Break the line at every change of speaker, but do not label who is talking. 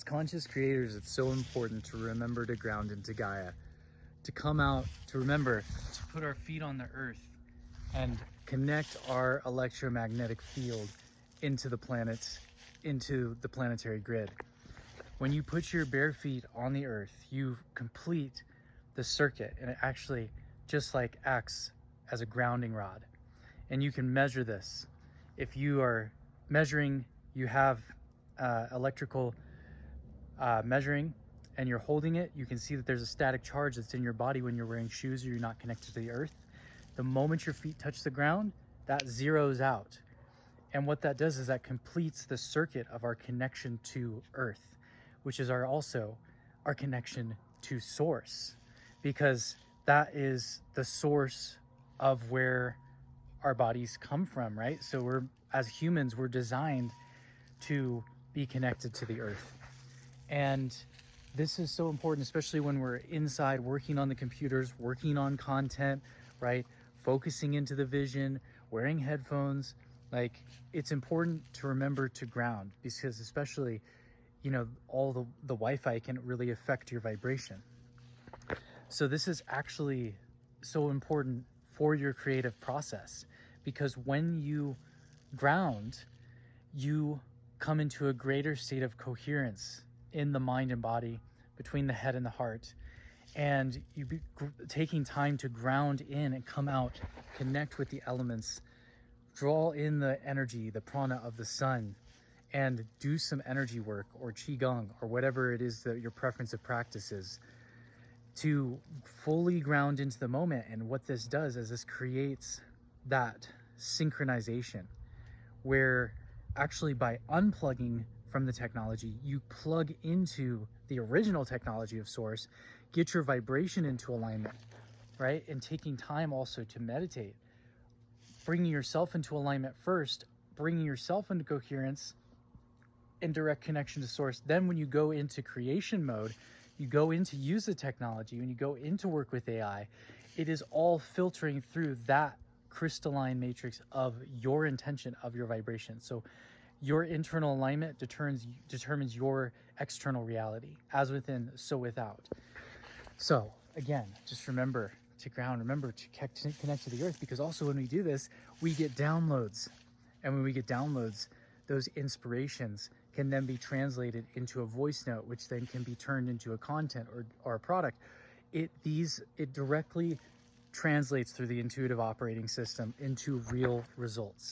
conscious creators, it's so important to remember to ground into Gaia, to come out, to remember to put our feet on the earth and connect our electromagnetic field into the planets, into the planetary grid. When you put your bare feet on the earth, you complete the circuit, and it actually just like acts as a grounding rod. And you can measure this. If you are measuring, you have electrical measuring and you're holding it, you can see that there's a static charge that's in your body when you're wearing shoes or you're not connected to the earth. The moment your feet touch the ground, that zeroes out. And what that does is that completes the circuit of our connection to earth, which is also our connection to source, because that is the source of where our bodies come from, right? So as humans, we're designed to be connected to the earth. And this is so important, especially when we're inside working on the computers, working on content, right? Focusing into the vision, wearing headphones. Like, it's important to remember to ground, because especially, you know, all the Wi-Fi can really affect your vibration. So this is actually so important for your creative process, because when you ground, you come into a greater state of coherence in the mind and body, between the head and the heart. And you be taking time to ground in and come out, connect with the elements, draw in the energy, the prana of the sun, and do some energy work or qigong or whatever it is that your preference of practice is, to fully ground into the moment. And what this does is this creates that synchronization where actually by unplugging from the technology, you plug into the original technology of source, get your vibration into alignment, right? And taking time also to meditate, bringing yourself into alignment first, bringing yourself into coherence in direct connection to source. Then when you go into creation mode, you go into use the technology, when you go into work with AI, it is all filtering through that crystalline matrix of your intention, of your vibration. So your internal alignment determines your external reality, as within, so without. So again, just remember to ground, remember to connect to the earth, because also when we do this, we get downloads. And when we get downloads, those inspirations can then be translated into a voice note, which then can be turned into a content or a product. It directly translates through the intuitive operating system into real results.